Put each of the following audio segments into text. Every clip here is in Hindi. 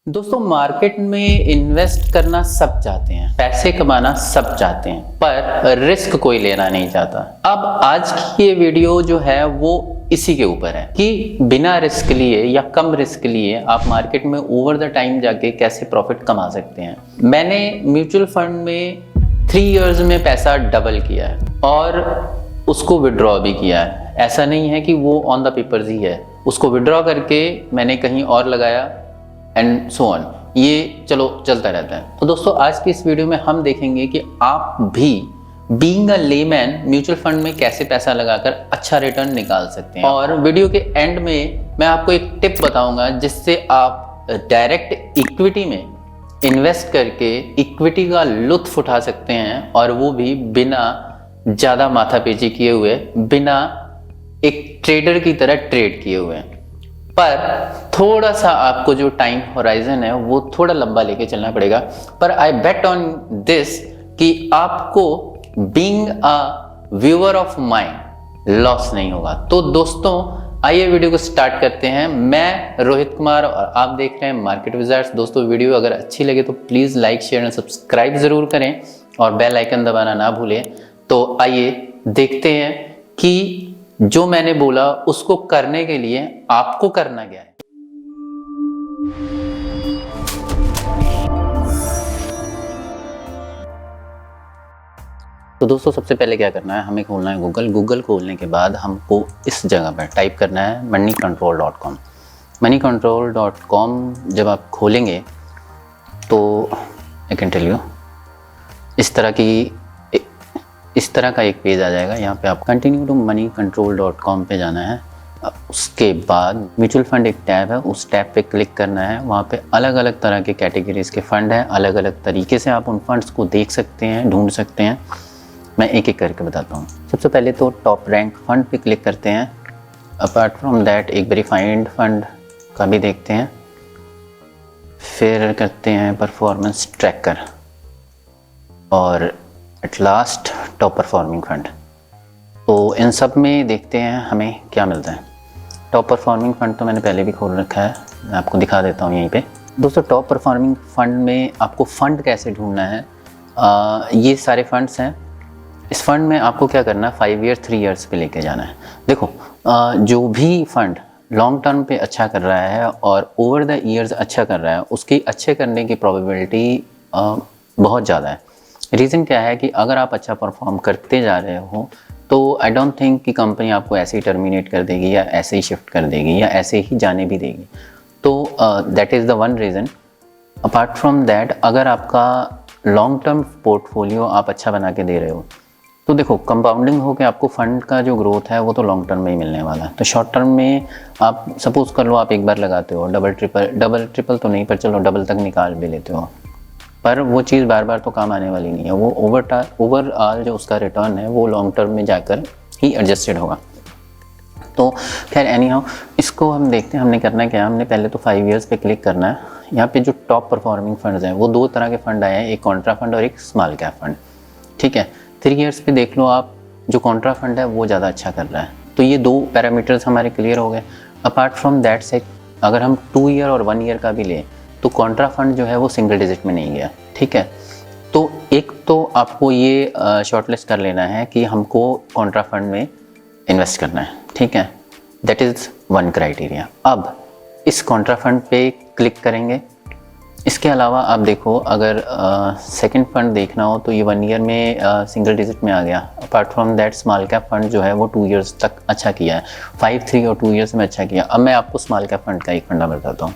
दोस्तों मार्केट में इन्वेस्ट करना सब चाहते हैं, पैसे कमाना सब चाहते हैं, पर रिस्क कोई लेना नहीं चाहता। अब आज की ये वीडियो जो है वो इसी के ऊपर है कि बिना रिस्क लिए या कम रिस्क लिए आप मार्केट में ओवर द टाइम जाके कैसे प्रॉफिट कमा सकते हैं। मैंने म्यूचुअल फंड में 3 इयर्स में पैसा डबल किया है और उसको विड्रॉ भी किया है। ऐसा नहीं है कि वो ऑन द पेपर्स ही है, उसको विड्रॉ करके मैंने कहीं और लगाया एंड सो ऑन, ये चलो चलता रहता है। तो दोस्तों आज की इस वीडियो में हम देखेंगे कि आप भी being a layman mutual fund में कैसे पैसा लगाकर अच्छा रिटर्न निकाल सकते हैं। और वीडियो के एंड में मैं आपको एक टिप बताऊंगा जिससे आप डायरेक्ट इक्विटी में इन्वेस्ट करके इक्विटी का लुत्फ उठा सकते हैं, और वो भी बिना ज़्यादा माथापेची किए हुए, बिना एक ट्रेडर की तरह ट्रेड किए हुए। पर थोड़ा सा आपको जो टाइम होराइजन है वो थोड़ा लंबा लेके चलना पड़ेगा, पर आई बेट ऑन दिस कि आपको being a viewer of mind loss नहीं होगा। तो दोस्तों आइए वीडियो को स्टार्ट करते हैं। मैं रोहित कुमार और आप देख रहे हैं मार्केट विज़ार्ड्स। दोस्तों वीडियो अगर अच्छी लगे तो please like share and subscribe ज़रूर करें और बेल आइकन दबाना ना भूलें। तो आइए देखते हैं कि जो मैंने बोला उसको करने के लिए आपको करना क्या है। तो दोस्तों सबसे पहले क्या करना है, हमें खोलना है गूगल खोलने के बाद हमको इस जगह पर टाइप करना है moneycontrol.com। moneycontrol.com जब आप खोलेंगे तो आई कैन टेल यू इस तरह का एक पेज आ जाएगा। यहाँ पे आप कंटिन्यू टू moneycontrol.com पे जाना है। उसके बाद म्यूचुअल फंड एक टैब है, उस टैब पे क्लिक करना है। वहाँ पे अलग अलग तरह के कैटेगरीज के फ़ंड हैं, अलग अलग तरीके से आप उन फंड्स को देख सकते हैं, ढूंढ सकते हैं। मैं एक एक करके बताता हूँ। सबसे पहले तो टॉप रैंक फंड पे क्लिक करते हैं। अपार्ट फ्रॉम दैट एक वेरीफाइड फंड का भी देखते हैं। फिर करते हैं परफॉर्मेंस ट्रैकर और at last top performing fund. तो इन सब में देखते हैं हमें क्या मिलता है। टॉप परफॉर्मिंग फंड तो मैंने पहले भी खोल रखा है, मैं आपको दिखा देता हूँ यहीं पे। दोस्तों टॉप परफॉर्मिंग फंड में आपको फ़ंड कैसे ढूंढना है, ये सारे फंड्स हैं। इस फंड में आपको क्या करना है, 5 ईयर 3 ईयर्स पे लेके जाना है। देखो जो भी फंड लॉन्ग टर्म पे अच्छा कर रहा है और ओवर द ईयर्स अच्छा कर रहा है, उसकी अच्छे करने की प्रोबेबिलिटी बहुत ज़्यादा है। रीज़न क्या है कि अगर आप अच्छा परफॉर्म करते जा रहे हो तो आई डोंट थिंक कि कंपनी आपको ऐसे ही टर्मिनेट कर देगी या ऐसे ही शिफ्ट कर देगी या ऐसे ही जाने भी देगी। तो that is the one reason. Apart from that अगर आपका लॉन्ग टर्म पोर्टफोलियो आप अच्छा बना के दे रहे हो तो देखो कंपाउंडिंग होकर आपको फंड का जो ग्रोथ है वो तो लॉन्ग टर्म में ही मिलने वाला है। तो शॉर्ट टर्म में आप सपोज़ कर लो आप एक बार लगाते हो, डबल ट्रिपल तो नहीं, पर चलो डबल तक निकाल भी लेते हो, पर वो चीज़ बार बार तो काम आने वाली नहीं है। वो ओवरऑल जो उसका रिटर्न है वो लॉन्ग टर्म में जाकर ही एडजस्टेड होगा। तो खैर एनी हाउ इसको हम देखते हैं। हमने करना क्या है, हमने पहले तो 5 ईयर्स पे क्लिक करना है। यहाँ पे जो टॉप परफॉर्मिंग फंड्स हैं वो 2 तरह के फंड आए हैं, एक कॉन्ट्रा फंड और एक स्मॉल कैप फंड। ठीक है, 3 ईयर्स पे देख लो आप, जो कॉन्ट्रा फंड है वो ज़्यादा अच्छा कर रहा है। तो ये 2 पैरामीटर्स हमारे क्लियर हो गए। अपार्ट फ्रॉम दैट से अगर हम 2 ईयर और 1 ईयर का भी लें तो कॉन्ट्रा फंड जो है वो सिंगल डिजिट में नहीं गया। ठीक है, तो एक तो आपको ये शॉर्टलिस्ट कर लेना है कि हमको कॉन्ट्रा फंड में इन्वेस्ट करना है। ठीक है, दैट इज़ वन क्राइटेरिया। अब इस कॉन्ट्रा फंड पे क्लिक करेंगे। इसके अलावा आप देखो अगर सेकंड फंड देखना हो तो ये 1 ईयर में सिंगल डिजिट में आ गया। Apart from that small cap fund जो है वो 2 ईयर्स तक अच्छा किया है, 5, 3 और 2 ईयर्स में अच्छा किया। अब मैं आपको स्मॉल कैप फंड का एक फंडा बताता हूँ।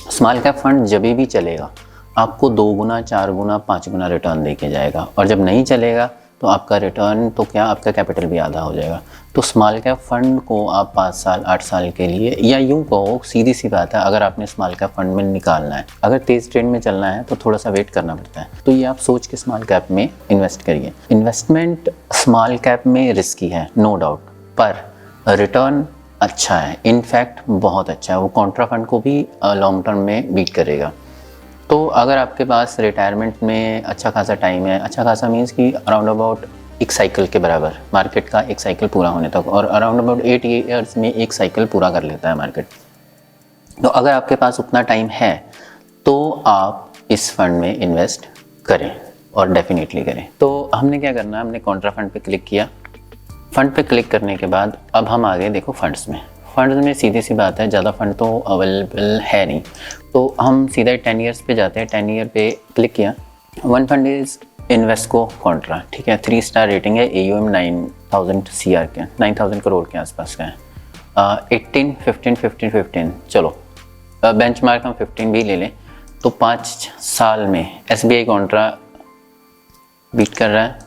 स्मॉल कैप फंड जब भी चलेगा आपको 2 गुना 4 गुना 5 गुना रिटर्न दे के जाएगा, और जब नहीं चलेगा तो आपका रिटर्न तो क्या आपका कैपिटल भी आधा हो जाएगा। तो स्मॉल कैप फंड को आप 5 साल 8 साल के लिए, या यूँ कहो सीधी सी बात है, अगर आपने स्मॉल कैप फंड में निकालना है, अगर तेज़ ट्रेंड में चलना है तो थोड़ा सा वेट करना पड़ता है। तो ये आप सोच के स्मॉल कैप में इन्वेस्ट करिए। इन्वेस्टमेंट स्मॉल कैप में रिस्की है नो डाउट, पर रिटर्न अच्छा है, इनफैक्ट बहुत अच्छा है। वो कॉन्ट्रा फंड को भी लॉन्ग टर्म में बीट करेगा। तो अगर आपके पास रिटायरमेंट में अच्छा खासा टाइम है, अच्छा खासा मीन्स कि अराउंड अबाउट एक साइकिल के बराबर, मार्केट का एक साइकिल पूरा होने तक, और अराउंड अबाउट 8 ईयर्स में एक साइकिल पूरा कर लेता है मार्केट। तो अगर आपके पास उतना टाइम है तो आप इस फंड में इन्वेस्ट करें और डेफिनेटली करें। तो हमने क्या करना है, हमने कॉन्ट्रा फंड पे क्लिक किया। फंड पे क्लिक करने के बाद अब हम आ गए देखो फंड्स में। फंड्स में सीधी सी बात है, ज़्यादा फंड तो अवेलेबल है नहीं, तो हम सीधा 10 ईयर्स पे जाते हैं। 10 ईयर पे क्लिक किया। One fund is Invesco Contra, ठीक है, 3 स्टार रेटिंग है, AUM 9000 CR के 9000 करोड़ के आसपास का है। 18 15 15 15 चलो बेंचमार्क हम 15 भी ले लें तो 5 साल में SBI कॉन्ट्रा बीट कर रहा है,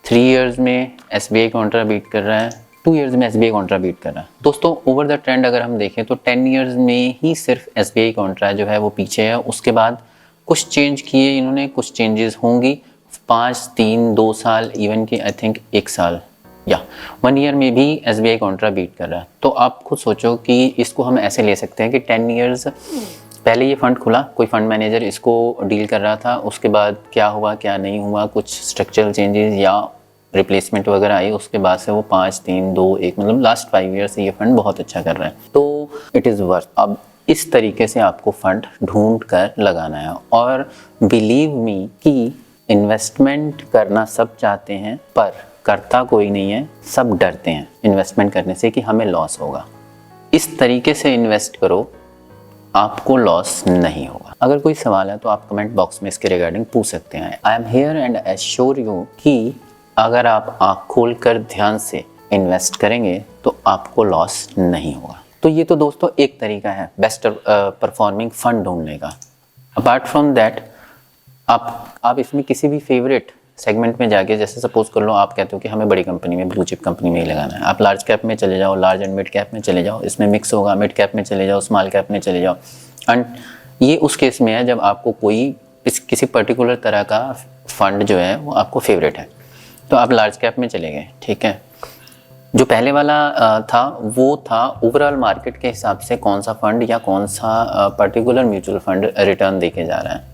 3 इयर्स में SBI कॉन्ट्रा बीट कर रहा है, 2 इयर्स में SBI कॉन्ट्रा बीट कर रहा है। दोस्तों ओवर द ट्रेंड अगर हम देखें तो 10 इयर्स में ही सिर्फ SBI कॉन्ट्रा जो है वो पीछे है। उसके बाद कुछ चेंज किए इन्होंने, कुछ चेंजेस होंगी 5 3 2 साल, इवन कि आई थिंक 1 साल या 1 ईयर में भी SBI कॉन्ट्रा बीट कर रहा है। तो आप खुद सोचो कि इसको हम ऐसे ले सकते हैं कि 10 इयर्स पहले ये फ़ंड खुला, कोई फ़ंड मैनेजर इसको डील कर रहा था, उसके बाद क्या हुआ क्या नहीं हुआ, कुछ स्ट्रक्चरल चेंजेस या रिप्लेसमेंट वगैरह आई, उसके बाद से वो 5 3 2 1 मतलब लास्ट 5 ईयर से ये फ़ंड बहुत अच्छा कर रहा है। तो इट इज़ वर्थ। अब इस तरीके से आपको फ़ंड ढूंढ कर लगाना है। और बिलीव मी कि इन्वेस्टमेंट करना सब चाहते हैं पर करता कोई नहीं है, सब डरते हैं इन्वेस्टमेंट करने से कि हमें लॉस होगा। इस तरीके से इन्वेस्ट करो, आपको लॉस नहीं होगा। अगर कोई सवाल है तो आप कमेंट बॉक्स में इसके रिगार्डिंग पूछ सकते हैं। I am here and assure you कि अगर आप आँख खोल कर ध्यान से इन्वेस्ट करेंगे तो आपको लॉस नहीं होगा। तो ये तो दोस्तों एक तरीका है बेस्ट परफॉर्मिंग फंड ढूंढने का। अपार्ट फ्रॉम दैट आप इसमें किसी भी फेवरेट सेगमेंट में जाके, जैसे सपोज कर लो आप कहते हो कि हमें बड़ी कंपनी में, ब्लू चिप कंपनी में ही लगाना है, आप लार्ज कैप में चले जाओ, लार्ज एंड मिड कैप में चले जाओ, इसमें मिक्स होगा, मिड कैप में चले जाओ, स्मॉल कैप में चले जाओ। एंड ये उस केस में है जब आपको कोई किसी पर्टिकुलर तरह का फंड जो है वो आपको फेवरेट है। तो आप लार्ज कैप में चले गए, ठीक है। जो पहले वाला था वो था ओवरऑल मार्केट के हिसाब से कौन सा फंड या कौन सा पर्टिकुलर म्यूचुअल फंड रिटर्न देके जा रहा है,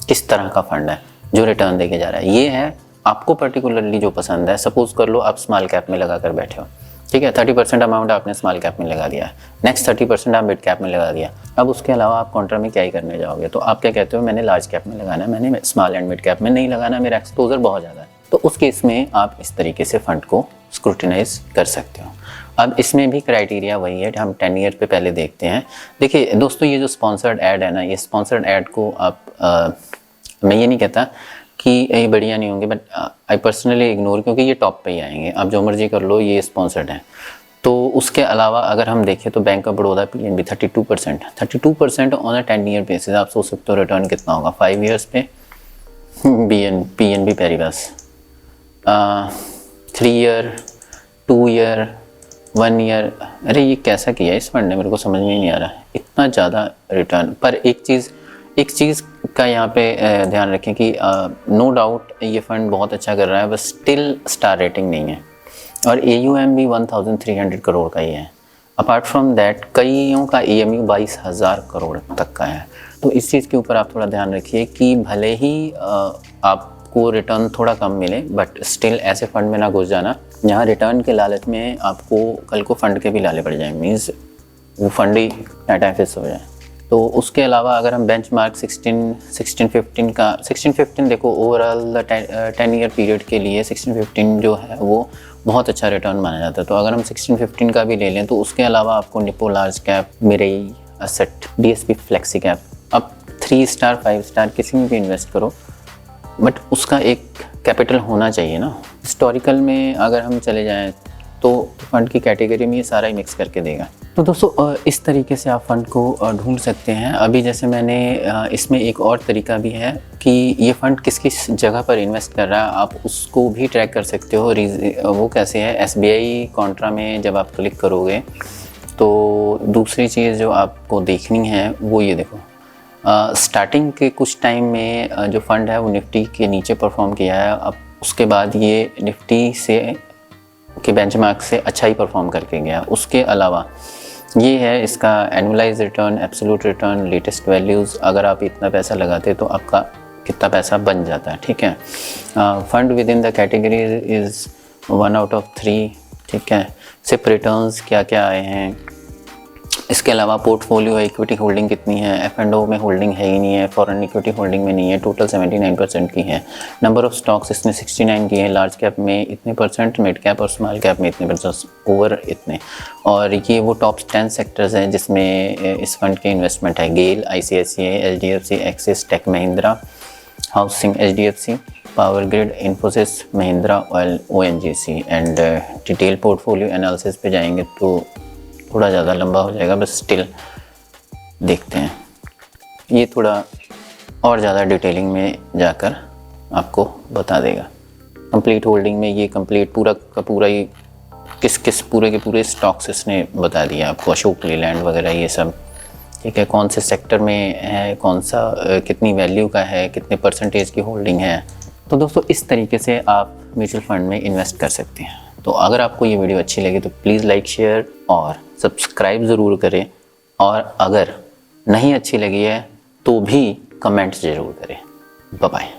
किस तरह का फंड है जो रिटर्न देके जा रहा है। ये है आपको पर्टिकुलरली जो पसंद है। सपोज कर लो आप स्मॉल कैप में लगा कर बैठे हो, ठीक है, 30% अमाउंट आपने स्मॉल कैप में लगा दिया, नेक्स्ट 30% आप मिड कैप में लगा दिया। अब उसके अलावा आप कॉन्ट्रा में क्या ही करने जाओगे, तो आप क्या कहते हो मैंने लार्ज कैप में लगाना है, मैंने स्मॉल एंड मिड कैप में नहीं लगाना, मेरा एक्सपोजर बहुत ज़्यादा है। तो उस केस में आप इस तरीके से फंड को स्क्रूटिनाइज कर सकते हो। अब इसमें भी क्राइटेरिया वही है, हम 10 ईयर पे पहले देखते हैं। देखिए दोस्तों ये जो स्पॉन्सर्ड ऐड है ना, ये स्पॉन्सर्ड ऐड को आप मैं ये नहीं कहता कि ये बढ़िया नहीं होंगे, बट आई पर्सनली इग्नोर, क्योंकि ये टॉप पे ही आएंगे। आप जो मर्जी कर लो, ये स्पॉन्सर्ड है। तो उसके अलावा अगर हम देखें तो bank of Baroda PNB 32% on a 10 year basis. आप सोच सकते हो रिटर्न कितना होगा 5 ईयर्स पे। PNB पेरिबास 3 year, 2 year, 1 year. अरे ये कैसा किया इस फंड ने, मेरे को समझ में ही नहीं आ रहा इतना ज़्यादा रिटर्न। पर एक चीज़ का यहाँ पे ध्यान रखें कि नो डाउट ये फ़ंड बहुत अच्छा कर रहा है, बस स्टिल स्टार रेटिंग नहीं है। और AUM भी 1300 करोड़ का ही है। अपार्ट फ्रॉम दैट कईयों का EMU 22,000 करोड़ तक का है। तो इस चीज़ के ऊपर आप थोड़ा ध्यान रखिए कि भले ही आपको रिटर्न थोड़ा कम मिले, बट स्टिल ऐसे फंड में ना घुस जाना जहाँ रिटर्न के लालच में आपको कल को फंड के भी लाले पड़ जाए, मीन्स वो फंड ही टाइम फिक्स हो जाए। तो उसके अलावा अगर हम बेंचमार्क 16-15 देखो, ओवरऑल 10 ईयर पीरियड के लिए 16-15 जो है वो बहुत अच्छा रिटर्न माना जाता है। तो अगर हम 16-15 का भी ले लें तो उसके अलावा आपको Nippon large cap, Mirae asset, DSP flexi cap, अब 3 स्टार 5 स्टार किसी में भी इन्वेस्ट करो, बट उसका एक कैपिटल होना चाहिए ना। हिस्टोरिकल में अगर हम चले जाएँ तो फंड की कैटेगरी में ये सारा ही मिक्स करके देगा। तो दोस्तों इस तरीके से आप फंड को ढूंढ सकते हैं। अभी जैसे मैंने इसमें एक और तरीका भी है कि ये फ़ंड किस किस जगह पर इन्वेस्ट कर रहा है, आप उसको भी ट्रैक कर सकते हो। वो कैसे है, SBI कॉन्ट्रा में जब आप क्लिक करोगे तो दूसरी चीज़ जो आपको देखनी है वो ये देखो, स्टार्टिंग के कुछ टाइम में जो फ़ंड है वो निफ्टी के नीचे परफॉर्म किया है। अब उसके बाद ये निफ्टी से के बेंचमार्क से अच्छा ही परफॉर्म करके गया। उसके अलावा ये है इसका annualise return, absolute return, latest values. अगर आप इतना पैसा लगाते तो आपका कितना पैसा बन जाता है, ठीक है। Fund with in the category is 1 out of 3, ठीक है। सिप रिटर्न्स क्या क्या आए हैं, इसके अलावा पोर्टफोलियो इक्विटी होल्डिंग कितनी है, F&O में होल्डिंग है ही नहीं है, फॉरेन इक्विटी होल्डिंग में नहीं है, टोटल 79% की है। नंबर ऑफ स्टॉक्स इसने 69 की है, लार्ज कैप में इतने परसेंट, मिड कैप और स्मॉल कैप में इतने परसेंट, ओवर इतने। और ये वो टॉप 10 सेक्टर्स हैं जिसमें इस फंड के इन्वेस्टमेंट है। GAIL, ICICI, HDFC, Axis, tech Mahindra, housing HDFC, power grid, Infosys, Mahindra oil, ONGC। And detail portfolio analysis पे जाएंगे तो थोड़ा ज़्यादा लंबा हो जाएगा, बस स्टिल देखते हैं। ये थोड़ा और ज़्यादा डिटेलिंग में जाकर आपको बता देगा। कंप्लीट होल्डिंग में ये कंप्लीट पूरा का पूरा ही किस पूरे के पूरे स्टॉक्स इसने बता दिया आपको, अशोक लीलैंड वगैरह ये सब, ठीक है। कौन से सेक्टर में है, कौन सा कितनी वैल्यू का है, कितने परसेंटेज की होल्डिंग है। तो दोस्तों इस तरीके से आप म्यूचुअल फंड में इन्वेस्ट कर सकते हैं। तो अगर आपको ये वीडियो अच्छी लगी तो प्लीज़ लाइक, शेयर और सब्सक्राइब ज़रूर करें, और अगर नहीं अच्छी लगी है तो भी कमेंट्स ज़रूर करें। Bye bye.